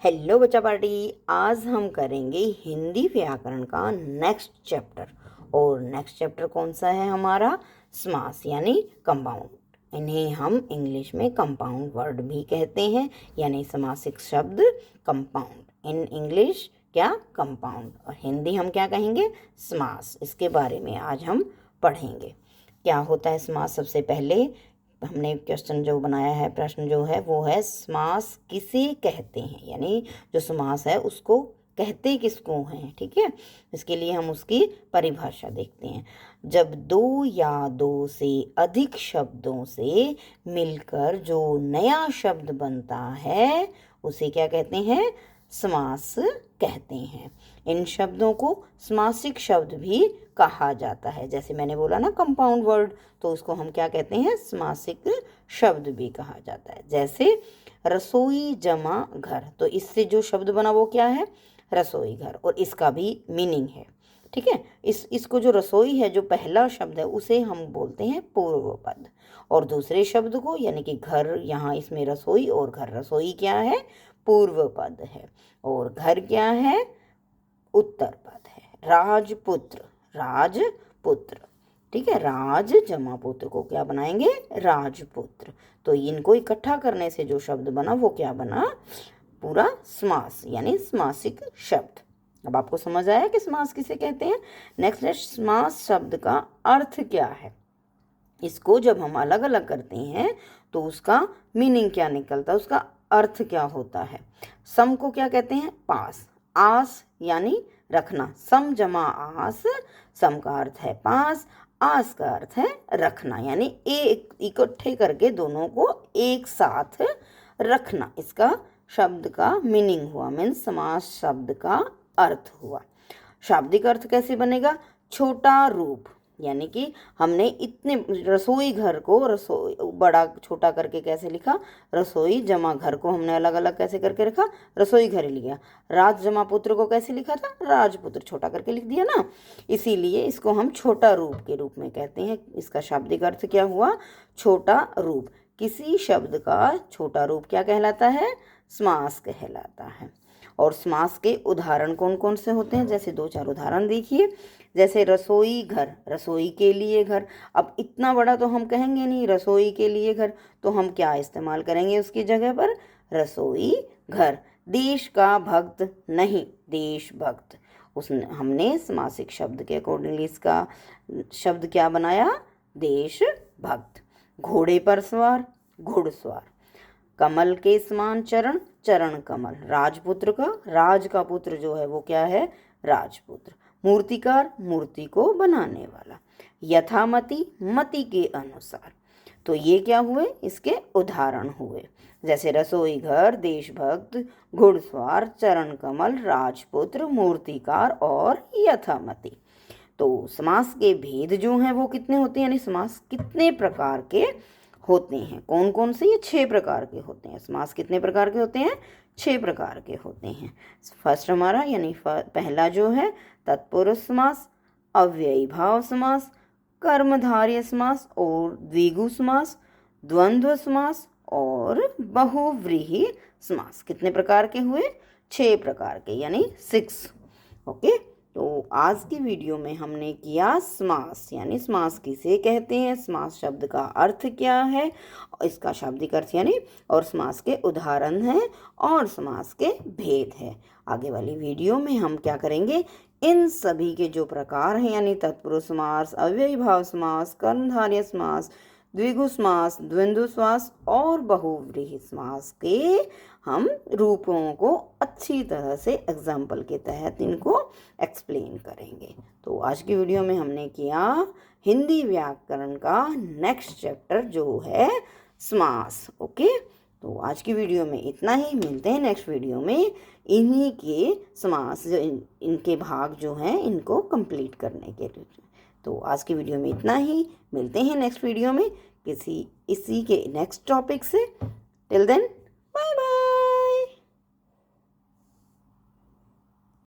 Hello बच्चा party. आज हम करेंगे हिंदी व्याकरण का नेक्स्ट चैप्टर। और नेक्स्ट चैप्टर कौन सा है हमारा? समास यानी कंपाउंड। इन्हें हम इंग्लिश में कंपाउंड वर्ड भी कहते हैं, यानी समासिक शब्द कंपाउंड। इन इंग्लिश क्या? कंपाउंड। और हिंदी हम क्या कहेंगे? समास। इसके बारे में आज हम पढ़ेंगे। क्या होता है समास? सबसे पहले हमने क्वेश्चन जो बनाया है, प्रश्न जो है वो है समास किसे कहते हैं, यानी जो समास है उसको कहते किसको हैं। ठीक है, इसके लिए हम उसकी परिभाषा देखते हैं। जब दो या दो से अधिक शब्दों से मिलकर जो नया शब्द बनता है उसे क्या कहते हैं? समास कहते हैं। इन शब्दों को समासिक शब्द भी कहा जाता है। जैसे मैंने बोला ना कंपाउंड वर्ड, तो उसको हम क्या कहते हैं? समासिक शब्द भी कहा जाता है। जैसे रसोई जमा घर, तो इससे जो शब्द बना वो क्या है? रसोई घर। और इसका भी मीनिंग है। ठीक है, इसको जो रसोई है, जो पहला शब्द है, उसे हम बोलते हैं पूर्व पद। और दूसरे शब्द को यानी कि घर, यहाँ इसमें रसोई और घर, रसोई क्या है? पूर्व पद है। और घर क्या है? उत्तर पद है। राजपुत्र, राजपुत्र। ठीक है, राज जमा पुत्र को क्या बनाएंगे? राजपुत्र। तो इनको इकट्ठा करने से जो शब्द बना वो क्या बना? पूरा समास यानी समासिक शब्द। अब आपको समझ आया कि समास किसे कहते हैं? नेक्स्ट है समास शब्द का अर्थ क्या है। इसको जब हम अलग अलग करते हैं तो उसका मीनिंग क्या निकलता है, उसका अर्थ क्या होता है। सम को क्या कहते हैं? पास। आस यानी रखना। सम जमा आस, सम का अर्थ है पास, आस का अर्थ है रखना, यानी एक इकट्ठे करके दोनों को एक साथ रखना। इसका शब्द का मीनिंग हुआ, मीन्स समास शब्द का अर्थ हुआ। शाब्दिक अर्थ कैसे बनेगा? छोटा रूप, यानी कि हमने इतने रसोई घर को रसोई बड़ा छोटा करके कैसे लिखा? रसोई जमा घर को हमने अलग अलग कैसे करके रखा? रसोई घर लिया। राज जमा पुत्र को कैसे लिखा था? राजपुत्र, छोटा करके लिख दिया ना। इसीलिए इसको हम छोटा रूप के रूप में कहते हैं। इसका शाब्दिक अर्थ क्या हुआ? छोटा रूप। किसी शब्द का छोटा रूप क्या कहलाता है? समास कहलाता है। और समास के उदाहरण कौन कौन से होते हैं? जैसे दो चार उदाहरण देखिए। जैसे रसोई घर, रसोई के लिए घर। अब इतना बड़ा तो हम कहेंगे नहीं रसोई के लिए घर, तो हम क्या इस्तेमाल करेंगे उसकी जगह पर? रसोई घर। देश का भक्त नहीं, देशभक्त। उसने हमने समासिक शब्द के अकॉर्डिंगली इसका शब्द क्या बनाया? देशभक्त। घोड़े पर सवार, घुड़सवार। कमल के समान चरण, चरण कमल। राजपुत्र का, राज का पुत्र जो है वो क्या है? राजपुत्र। मूर्तिकार, मूर्ति को बनाने वाला। यथामति, मति के अनुसार। तो ये क्या हुए? इसके उदाहरण हुए। जैसे रसोई घर, देशभक्त, घुड़सवार, चरण कमल, राजपुत्र, मूर्तिकार और यथामति। तो समास के भेद जो हैं वो कितने होते हैं, यानी समास कितने प्रकार के होते हैं? कौन कौन से? ये 6 प्रकार के होते हैं। समास कितने प्रकार के होते हैं? 6 प्रकार के होते हैं। फर्स्ट हमारा यानी पहला जो है तत्पुरुष समास, अव्ययी भाव समास, कर्मधारय समास और द्विगु समास, द्वंद्व समास और बहुव्रीहि समास। कितने प्रकार के हुए? 6 प्रकार के, यानी 6। ओके, तो आज की वीडियो में हमने किया समास, यानी समास किसे कहते हैं, समास शब्द का अर्थ क्या है, इसका शाब्दिक अर्थ यानी, और समास के उदाहरण हैं और समास के भेद है। आगे वाली वीडियो में हम क्या करेंगे? इन सभी के जो प्रकार हैं, यानी तत्पुरुष समास, अव्ययी भाव समास, कर्मधारय समास, द्विगु समास, द्वंद्व समास और बहुव्रीहि समास के हम रूपों को अच्छी तरह से एग्जाम्पल के तहत इनको एक्सप्लेन करेंगे। तो आज की वीडियो में हमने किया हिंदी व्याकरण का नेक्स्ट चैप्टर जो है समास। ओके, तो आज की वीडियो में इतना ही। मिलते हैं नेक्स्ट वीडियो में इन्हीं के समास जो इनके भाग जो हैं इनको कंप्लीट करने के लिए। तो आज की वीडियो में इतना ही। मिलते हैं नेक्स्ट वीडियो में किसी इसी के नेक्स्ट टॉपिक से। Till then, bye bye.